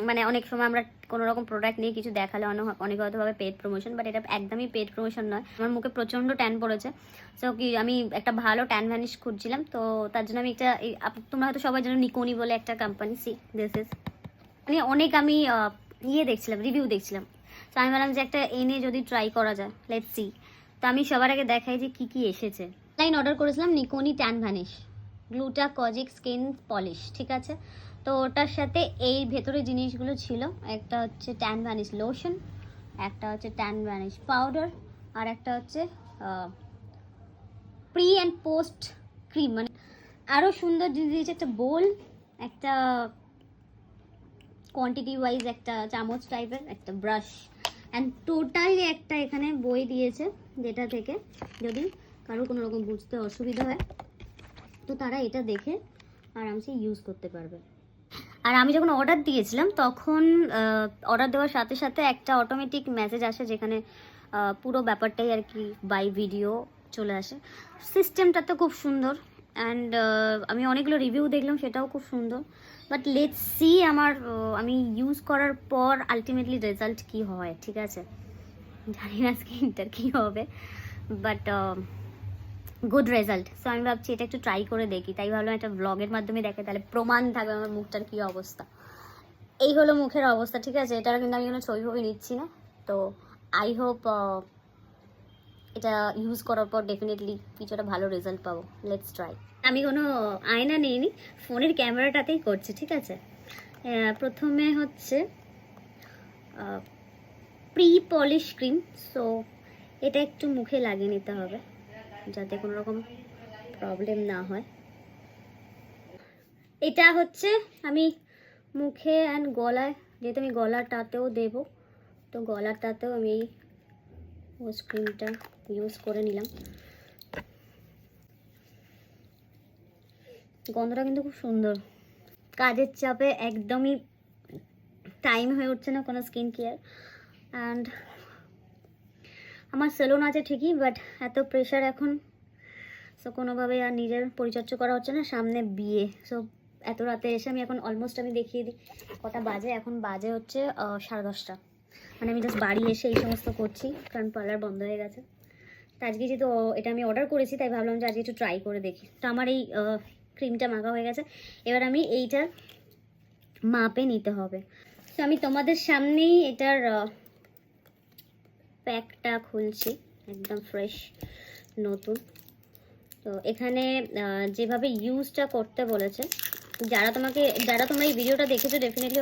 মানে অনেক সময় আমরা কোনো রকম প্রোডাক্ট নিয়ে কিছু দেখালে অনেক হয়তোভাবে পেড প্রমোশন, বাট এটা একদমই পেড প্রমোশন নয়। আমার মুখে প্রচণ্ড ট্যান পড়েছে, সো কি আমি একটা ভালো ট্যান ভ্যানিশ খুঁজছিলাম, তো তার জন্য আমি একটা তোমরা হয়তো সবাই জানো নিকোনি বলে একটা কোম্পানি, সি দিস ইজ মানে অনেক আমি দেখছিলাম, রিভিউ দেখছিলাম, তো আমি ভাবলাম যে একটা এনে যদি ট্রাই করা যায়, লেটস সি। তো আমি সবার আগে দেখাই যে কি এসেছে। লাইন অর্ডার করেছিলাম নিকোনি ট্যান ভ্যানিশ গ্লুটাকজিক স্কিন পলিশ, ঠিক আছে। তো ওটার সাথে এই ভেতরে জিনিসগুলো ছিল, একটা হচ্ছে ট্যান ভ্যানিশ লোশন, একটা হচ্ছে ট্যান ভ্যানিশ পাউডার, আর একটা হচ্ছে প্রি অ্যান্ড পোস্ট ক্রিম। মানে আরও সুন্দর জিনিস দিয়েছে, একটা বোল, একটা কোয়ান্টিটি ওয়াইজ একটা চামচ টাইপের একটা ব্রাশ, অ্যান্ড টোটালি একটা এখানে বই দিয়েছে, যেটা থেকে যদি কারো কোনো রকম বুঝতে অসুবিধা হয় তো তারা এটা দেখে আরামসে ইউজ করতে পারবে। আর আমি যখন অর্ডার দিয়েছিলাম তখন অর্ডার দেওয়ার সাথে সাথে একটা অটোমেটিক মেসেজ আসে, যেখানে পুরো ব্যাপারটাই আর কি বাই ভিডিও চলে আসে। সিস্টেমটা তো খুব সুন্দর, অ্যান্ড আমি অনেকগুলো রিভিউ দেখলাম, সেটাও খুব সুন্দর, বাট লেটস সি আমি ইউজ করার পর আলটিমেটলি রেজাল্ট কি হয়, ঠিক আছে। জানি না স্কিনটার কী হবে, বাট গুড রেজাল্ট। সো আমি ভাবছি এটা একটু ট্রাই করে দেখি, তাই ভাবলাম একটা ব্লগের মাধ্যমে দেখে, তাহলে প্রমাণ থাকবে আমার মুখটার কী অবস্থা। এই হলো মুখের অবস্থা, ঠিক আছে। এটার কিন্তু আমি কোনো ছবি নিচ্ছি না, তো আই হোপ এটা ইউজ করার পর ডেফিনেটলি কিছুটা ভালো রেজাল্ট পাবো। Let's try. আমি কোনো আয়না নিইনি, ফোনের ক্যামেরাটাতেই করছি, ঠিক আছে। প্রথমে হচ্ছে প্রি পলিশ ক্রিম, সো এটা একটু মুখে লাগিয়ে নিতে হবে যাতে কোনো রকম প্রবলেম না হয়। এটা হচ্ছে আমি মুখে অ্যান্ড গলায়, যেহেতু আমি গলাটাতেও দেবো, তো গলাটাতেও আমি এই ক্রিমটা ইউজ করে নিলাম। গন্ধটা কিন্তু খুব সুন্দর। কাজের চাপে একদমই টাইম হয়ে উঠছে না কোনো স্কিন কেয়ার, অ্যান্ড আমার সেলুন আছে ঠিকই, বাট এত প্রেশার এখন, সো কোনোভাবে আর নিজের পরিচর্যা করা হচ্ছে না। সামনে বিয়ে, সো এত রাতে এসে আমি এখন অলমোস্ট আমি দেখিয়ে দিই কটা বাজে। এখন বাজে হচ্ছে 10:30। মানে আমি জাস্ট বাড়ি এসে এই সমস্ত করছি, কারণ পার্লার বন্ধ হয়ে গেছে। তো আজকে যেহেতু এটা আমি অর্ডার করেছি, তাই ভাবলাম যে আজকে একটু ট্রাই করে দেখি। তো আমার এই ক্রিমটা মাখা হয়ে গেছে, এবার আমি এইটার মাপে নিতে হবে। তো আমি তোমাদের সামনেই এটার প্যাকটা খুলছি, একদম ফ্রেশ নতুন। তো এখানে যেভাবে ইউজটা করতে বলেছে, যারা তোমরা এই ভিডিওটা দেখেছো ডেফিনেটলি